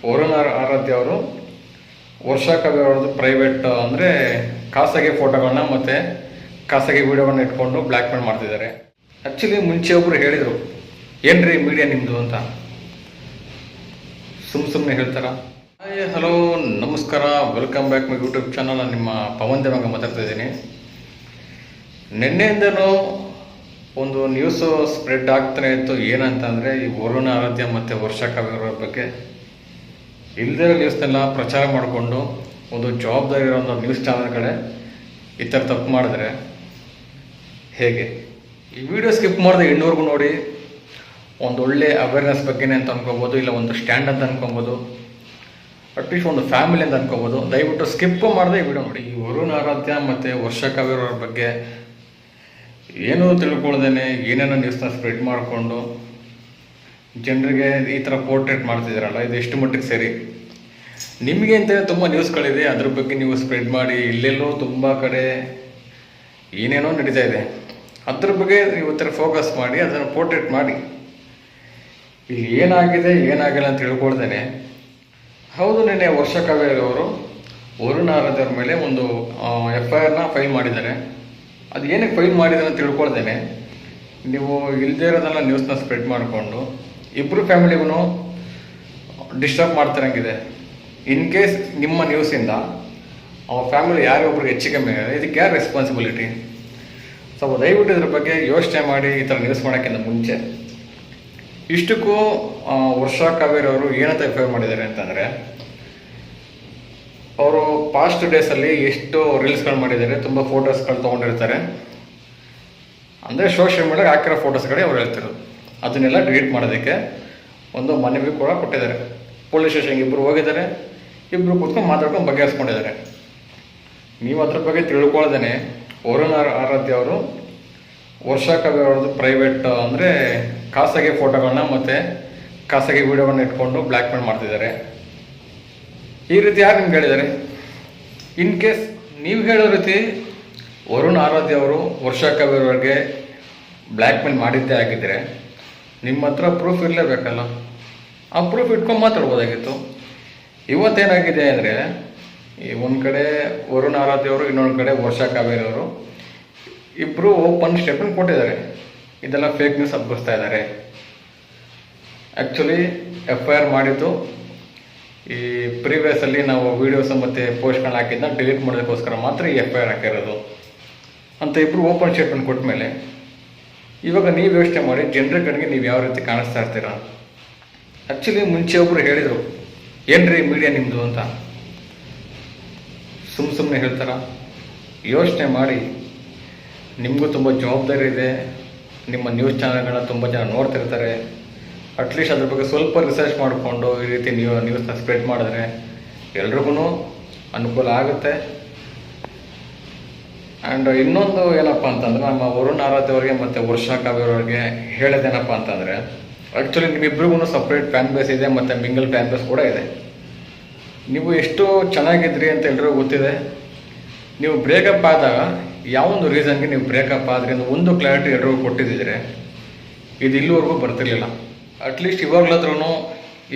ವರುಣ್ ಆರಾಧ್ಯ ಅವರು ವರ್ಷಾ ಕವಿ ಅವ್ರದ್ದು ಪ್ರೈವೇಟ್ ಅಂದರೆ ಖಾಸಗಿ ಫೋಟೋಗಳನ್ನ ಮತ್ತು ಖಾಸಗಿ ವಿಡಿಯೋಗಳನ್ನ ಇಟ್ಕೊಂಡು ಬ್ಲ್ಯಾಕ್ ಮೇಲ್ ಮಾಡ್ತಿದ್ದಾರೆ. ಆ್ಯಕ್ಚುಲಿ ಮುಂಚೆ ಒಬ್ಬರು ಹೇಳಿದರು, ಏನ್ರಿ ಮೀಡಿಯಾ ನಿಮ್ಮದು ಅಂತ. ಸುಮ್ಮನೆ ಹೇಳ್ತಾರ. ಹಾಯ್ ಹಲೋ ನಮಸ್ಕಾರ, welcome back my YouTube channel. ನಾನು ನಿಮ್ಮ ಪವನ್ ದೇವಂಗ ಮಾತಾಡ್ತಾ ಇದ್ದೀನಿ. ನಿನ್ನೆಯಿಂದನೂ ಒಂದು ನ್ಯೂಸು ಸ್ಪ್ರೆಡ್ ಆಗ್ತಾನೆ ಇತ್ತು. ಏನಂತಂದರೆ ಈ ವರುಣ್ ಆರಾಧ್ಯ ಮತ್ತು ವರ್ಷಾ ಕವಿ ಅವರ ಬಗ್ಗೆ ಇಲ್ಲದೇ ನ್ಯೂಸ್ನೆಲ್ಲ ಪ್ರಚಾರ ಮಾಡಿಕೊಂಡು ಒಂದು ಜವಾಬ್ದಾರಿ ಇರೋ ಒಂದು ನ್ಯೂಸ್ ಚಾನಲ್ಗಳೇ ಈ ಥರ ತಪ್ಪು ಮಾಡಿದ್ರೆ ಹೇಗೆ? ಈ ವಿಡಿಯೋ ಸ್ಕಿಪ್ ಮಾಡಿದ್ರೆ ಇನ್ನೂರ್ಗೂ ನೋಡಿ ಒಂದು ಒಳ್ಳೆ ಅವೇರ್ನೆಸ್ ಬಗ್ಗೆನೇ ಅಂತ ಅನ್ಕೋಬೋದು, ಇಲ್ಲ ಒಂದು ಸ್ಟ್ಯಾಂಡ್ ಅಂತ ಅನ್ಕೊಬೋದು, ಅಟ್ಲೀಸ್ಟ್ ಒಂದು ಫ್ಯಾಮಿಲಿ ಅಂತ ಅನ್ಕೋಬೋದು. ದಯವಿಟ್ಟು ಸ್ಕಿಪ್ ಮಾಡಿದೆ ಈ ವಿಡಿಯೋ ನೋಡಿ. ಈ ವರುಣ್ ಆರಾಧ್ಯ ಮತ್ತು ವರ್ಷಾ ಕವಿ ಅವ್ರ ಬಗ್ಗೆ ಏನೂ ತಿಳ್ಕೊಳ್ದೇನೆ ಏನೇನೋ ನ್ಯೂಸ್ನ ಸ್ಪ್ರೆಡ್ ಮಾಡಿಕೊಂಡು ಜನರಿಗೆ ಈ ಥರ ಪೋರ್ಟ್ರೇಟ್ ಮಾಡ್ತಿದ್ದೀರಲ್ಲ, ಇದು ಎಷ್ಟು ಮಟ್ಟಿಗೆ ಸರಿ? ನಿಮಗೆ ಅಂತ ತುಂಬ ನ್ಯೂಸ್ಗಳಿದೆ, ಅದ್ರ ಬಗ್ಗೆ ನೀವು ಸ್ಪ್ರೆಡ್ ಮಾಡಿ. ಇಲ್ಲೆಲ್ಲೋ ತುಂಬ ಕಡೆ ಏನೇನೋ ನಡೀತಾ ಇದೆ, ಅದ್ರ ಬಗ್ಗೆ ನೀವು ಥರ ಫೋಕಸ್ ಮಾಡಿ ಅದನ್ನು ಪೋರ್ಟ್ರೇಟ್ ಮಾಡಿ. ಇಲ್ಲಿ ಏನಾಗಿದೆ ಏನಾಗಿಲ್ಲ ಅಂತ ತಿಳ್ಕೊಳ್ದೇನೆ, ಹೌದು ನಿನ್ನೆ ವರ್ಷಾ ಕವಿ ಅವರು ವರುಣ್ ಆರಾಧ್ಯ ಅವ್ರ ಮೇಲೆ ಒಂದು FIR ಫೈಲ್ ಮಾಡಿದ್ದಾರೆ. ಅದು ಏನಕ್ಕೆ ಫೈಲ್ ಮಾಡಿದ್ದಾರೆ ಅಂತ ತಿಳ್ಕೊಳ್ದೇನೆ ನೀವು ಇಲ್ಲದೇ ಇರೋದೆಲ್ಲ ನ್ಯೂಸ್ನ ಸ್ಪ್ರೆಡ್ ಮಾಡಿಕೊಂಡು ಇಬ್ಬರು ಫ್ಯಾಮಿಲಿಗೂ ಡಿಸ್ಟರ್ಬ್ ಮಾಡ್ತಾರಂಗಿದೆ. ಇನ್ ಕೇಸ್ ನಿಮ್ಮ ನ್ಯೂಸಿಂದ ಆ ಫ್ಯಾಮಿಲಿ ಯಾರೊಬ್ರಿಗೆ ಹೆಚ್ಚು ಕಮ್ಮಿ ಆಗಿದೆ, ಇದಕ್ಕೆ ಯಾರು ರೆಸ್ಪಾನ್ಸಿಬಿಲಿಟಿ? ಸ್ವಲ್ಪ ದಯವಿಟ್ಟು ಇದ್ರ ಬಗ್ಗೆ ಯೋಚನೆ ಮಾಡಿ. ಈ ಥರ ನ್ಯೂಸ್ ಮಾಡೋಕ್ಕಿಂತ ಮುಂಚೆ ಇಷ್ಟಕ್ಕೂ ವರ್ಷಾ ಕವಿ ಅವರು ಏನಂತ FIR ಮಾಡಿದ್ದಾರೆ ಅಂತಂದರೆ, ಅವರು ಪಾಸ್ಟ್ ಡೇಸಲ್ಲಿ ಎಷ್ಟು ರೀಲ್ಸ್ಗಳು ಮಾಡಿದ್ದಾರೆ, ತುಂಬ ಫೋಟೋಸ್ಗಳು ತೊಗೊಂಡಿರ್ತಾರೆ. ಅಂದರೆ ಸೋಷಿಯಲ್ ಮೀಡಿಯಾಗೆ ಹಾಕಿರೋ ಫೋಟೋಸ್ಗಳೇ ಅವ್ರು ಹೇಳ್ತಿರೋದು. ಅದನ್ನೆಲ್ಲ ಡಿಲೀಟ್ ಮಾಡೋದಕ್ಕೆ ಒಂದು ಮನವಿ ಕೂಡ ಕೊಟ್ಟಿದ್ದಾರೆ. ಪೊಲೀಸ್ ಸ್ಟೇಷನ್ಗೆ ಇಬ್ಬರು ಹೋಗಿದ್ದಾರೆ, ಇಬ್ಬರು ಕೂತ್ಕೊಂಡು ಮಾತಾಡ್ಕೊಂಡು ಬಗೆಹರಿಸ್ಕೊಂಡಿದ್ದಾರೆ. ನೀವು ಅದ್ರ ಬಗ್ಗೆ ತಿಳ್ಕೊಳ್ದೇನೆ ವರುಣ್ ಆರಾಧ್ಯ ಅವರು ವರ್ಷಾ ಕವಿ ಅವ್ರದ್ದು ಪ್ರೈವೇಟ್ ಅಂದರೆ ಖಾಸಗಿ ಫೋಟೋಗಳನ್ನ ಮತ್ತು ಖಾಸಗಿ ವಿಡಿಯೋಗಳನ್ನ ಇಟ್ಕೊಂಡು ಬ್ಲ್ಯಾಕ್ ಮೇಲ್ ಮಾಡ್ತಿದ್ದಾರೆ. ಈ ರೀತಿ ಯಾರು ನಿಮ್ಗೆ ಹೇಳಿದ್ದಾರೆ? ಇನ್ ಕೇಸ್ ನೀವು ಹೇಳೋ ರೀತಿ ವರುಣ್ ಆರಾಧ್ಯ ಅವರು ವರ್ಷಾ ಕವಿ ಅವ್ರಿಗೆ ಬ್ಲ್ಯಾಕ್ ಮೇಲ್ ಮಾಡಿದ್ದೇ ಆಗಿದ್ದರೆ ನಿಮ್ಮ ಹತ್ರ ಪ್ರೂಫ್ ಇರಲೇಬೇಕಲ್ಲ. ಆ ಪ್ರೂಫ್ ಇಟ್ಕೊಂಡು ಮಾತಾಡ್ಬೋದಾಗಿತ್ತು. ಇವತ್ತೇನಾಗಿದೆ ಅಂದರೆ, ಈ ಒಂದು ಕಡೆ ವರುಣ್ ಆರಾಧ್ಯ ಅವರು, ಇನ್ನೊಂದು ಕಡೆ ವರ್ಷಾ ಕವಿ ಅವರು ಇಬ್ಬರು ಓಪನ್ ಸ್ಟೇಟ್ಮೆಂಟ್ ಕೊಟ್ಟಿದ್ದಾರೆ. ಇದೆಲ್ಲ ಫೇಕ್ ನ್ಯೂಸ್ ಹಬ್ಬಿಸ್ತಾ ಇದ್ದಾರೆ. ಆ್ಯಕ್ಚುಲಿ FIR ಮಾಡಿದ್ದು ಈ ಪ್ರೀವಿಯಸಲ್ಲಿ ನಾವು ವೀಡಿಯೋಸ್ ಮತ್ತು ಪೋಸ್ಟ್ಗಳನ್ನ ಹಾಕಿದ್ನ ಡಿಲೀಟ್ ಮಾಡೋದಕ್ಕೋಸ್ಕರ ಮಾತ್ರ ಈ FIR ಹಾಕಿರೋದು ಅಂತ ಇಬ್ಬರು ಓಪನ್ ಸ್ಟೇಟ್ಮೆಂಟ್ ಕೊಟ್ಟ ಮೇಲೆ ಇವಾಗ ನೀವು ಯೋಚನೆ ಮಾಡಿ, ಜನರ ಕಡೆಗೆ ನೀವು ಯಾವ ರೀತಿ ಕಾಣಿಸ್ತಾ ಇರ್ತೀರ. ಆ್ಯಕ್ಚುಲಿ ಮುಂಚೆ ಒಬ್ಬರು ಹೇಳಿದರು, ಏನ್ರಿ ಮೀಡಿಯಾ ನಿಮ್ಮದು ಅಂತ. ಸುಮ್ಮನೆ ಹೇಳ್ತಾರ. ಯೋಚನೆ ಮಾಡಿ. ನಿಮಗೂ ತುಂಬ ಜವಾಬ್ದಾರಿ ಇದೆ. ನಿಮ್ಮ ನ್ಯೂಸ್ ಚಾನಲ್ಗಳನ್ನ ತುಂಬ ಜನ ನೋಡ್ತಿರ್ತಾರೆ. ಅಟ್ಲೀಸ್ಟ್ ಅದ್ರ ಬಗ್ಗೆ ಸ್ವಲ್ಪ ರಿಸರ್ಚ್ ಮಾಡಿಕೊಂಡು ಈ ರೀತಿ ನೀವು ನ್ಯೂಸ್ನ ಸ್ಪ್ರೆಡ್ ಮಾಡಿದ್ರೆ ಎಲ್ರಿಗೂ ಅನುಕೂಲ ಆಗುತ್ತೆ. ಆ್ಯಂಡ್ ಇನ್ನೊಂದು ಏನಪ್ಪ ಅಂತಂದರೆ, ನಮ್ಮ ವರುಣ್ ಆರಾಧ್ಯ ಅವರಿಗೆ ಮತ್ತು ವರ್ಷಾ ಕವಿ ಅವರಿಗೆ ಹೇಳೋದೇನಪ್ಪ ಅಂತಂದರೆ, ಆ್ಯಕ್ಚುಲಿ ನಿಮ್ಮಿಬ್ರಿಗೂ ಸಪ್ರೇಟ್ ಫ್ಯಾನ್ ಬೇಸ್ ಇದೆ ಮತ್ತು ಮಿಂಗಲ್ ಫ್ಯಾನ್ ಬೇಸ್ ಕೂಡ ಇದೆ. ನೀವು ಎಷ್ಟು ಚೆನ್ನಾಗಿದ್ರಿ ಅಂತ ಎಲ್ರಿಗೂ ಗೊತ್ತಿದೆ. ನೀವು ಬ್ರೇಕಪ್ ಆದಾಗ ಯಾವೊಂದು ರೀಸನ್ಗೆ ನೀವು ಬ್ರೇಕಪ್ ಆದ್ರಿ ಅಂತ ಒಂದು ಕ್ಲಾರಿಟಿ ಎಲ್ರಿಗೂ ಕೊಟ್ಟಿದ್ದಿದ್ರೆ ಇದು ಇಲ್ಲಿವರೆಗೂ ಬರ್ತಿರ್ಲಿಲ್ಲ. ಅಟ್ಲೀಸ್ಟ್ ಇವಾಗಲಾದ್ರೂ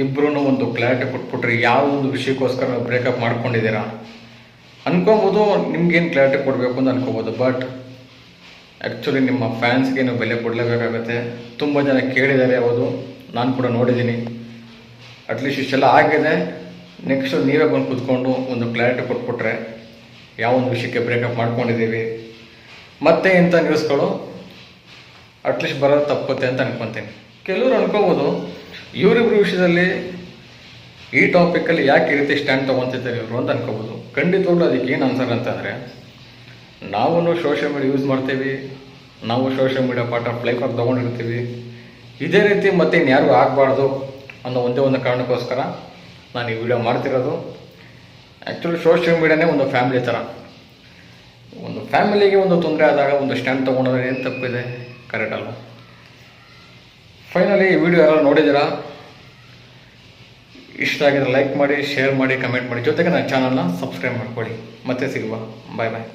ಇಬ್ಬರೂ ಒಂದು ಕ್ಲಾರಿಟಿ ಕೊಟ್ಬಿಟ್ರಿ, ಯಾವ ಒಂದು ವಿಷಯಕ್ಕೋಸ್ಕರ ನೀವು ಬ್ರೇಕಪ್ ಮಾಡ್ಕೊಂಡಿದ್ದೀರಾ ಅನ್ಕೊಬೋದು. ನಿಮ್ಗೇನು ಕ್ಲಾರಿಟಿ ಕೊಡಬೇಕು ಅಂತ ಅನ್ಕೋಬೋದು. ಬಟ್ ಆ್ಯಕ್ಚುಲಿ ನಿಮ್ಮ ಫ್ಯಾನ್ಸ್ಗೆ ನೀವು ಬೆಲೆ ಕೊಡಲೇಬೇಕಾಗತ್ತೆ. ತುಂಬ ಜನ ಕೇಳಿದ್ದಾರೆ, ಹೌದು ನಾನು ಕೂಡ ನೋಡಿದ್ದೀನಿ. ಅಟ್ಲೀಸ್ಟ್ ಇಷ್ಟೆಲ್ಲ ಆಗಿದೆ. ನೆಕ್ಸ್ಟು ನೀವೇ ಬಂದು ಕೂತ್ಕೊಂಡು ಒಂದು ಕ್ಲಾರಿಟಿ ಕೊಟ್ಬಿಟ್ರೆ ಯಾವ ಒಂದು ವಿಷಯಕ್ಕೆ ಬ್ರೇಕಪ್ ಮಾಡ್ಕೊಂಡಿದ್ದೀವಿ ಮತ್ತೆ ಇಂಥ ನ್ಯೂಸ್ಗಳು ಅಟ್ಲೀಸ್ಟ್ ಬರೋದು ತಪ್ಪುತ್ತೆ ಅಂತ ಅನ್ಕೊತೀನಿ. ಕೆಲವರು ಅನ್ಕೋಬೋದು, ಇವರಿಬ್ಬರು ವಿಷಯದಲ್ಲಿ ಈ ಟಾಪಿಕಲ್ಲಿ ಯಾಕೆ ಈ ರೀತಿ ಸ್ಟ್ಯಾಂಡ್ ತೊಗೊತಿದ್ದಾರೆ ಇವರು ಅಂತ ಅನ್ಕೋಬೋದು. ಖಂಡಿತವಾಗ್ಲೂ ಅದಕ್ಕೆ ಏನು ಆನ್ಸರ್ ಅಂತಂದರೆ, ನಾವು ಸೋಷಿಯಲ್ ಮೀಡಿಯಾ ಯೂಸ್ ಮಾಡ್ತೀವಿ, ನಾವು ಸೋಷಿಯಲ್ ಮೀಡಿಯಾ ಪಾರ್ಟ್ ಆಫ್ ಲೈಫಾಗಿ ತೊಗೊಂಡಿರ್ತೀವಿ. ಇದೇ ರೀತಿ ಮತ್ತೆ ಇನ್ಯಾರಿಗೂ ಆಗಬಾರ್ದು ಅನ್ನೋ ಒಂದೇ ಒಂದು ಕಾರಣಕ್ಕೋಸ್ಕರ ನಾನು ಈ ವಿಡಿಯೋ ಮಾಡ್ತಿರೋದು. ಆ್ಯಕ್ಚುಲಿ ಸೋಷಿಯಲ್ ಮೀಡಿಯಾನೇ ಒಂದು ಫ್ಯಾಮಿಲಿ ಥರ. ಒಂದು ಫ್ಯಾಮಿಲಿಗೆ ಒಂದು ತೊಂದರೆ ಆದಾಗ ಒಂದು ಸ್ಟ್ಯಾಂಡ್ ತೊಗೊಂಡ್ರೆ ಏನು ತಪ್ಪಿದೆ? ಕರೆಕ್ಟ್ ಅಲ್ವ? ಫೈನಲಿ ಈ ವಿಡಿಯೋ ಯಾರು ನೋಡಿದ್ದೀರಾ, ಇಷ್ಟ ಆಗಿದ್ರೆ ಲೈಕ್ ಮಾಡಿ, ಶೇರ್ ಮಾಡಿ, ಕಮೆಂಟ್ ಮಾಡಿ, ಜೊತೆಗೆ ನನ್ನ ಚಾನಲ್ನ ಸಬ್ಸ್ಕ್ರೈಬ್ ಮಾಡ್ಕೊಳ್ಳಿ. ಮತ್ತೆ ಸಿಗುವ. ಬಾಯ್ ಬಾಯ್.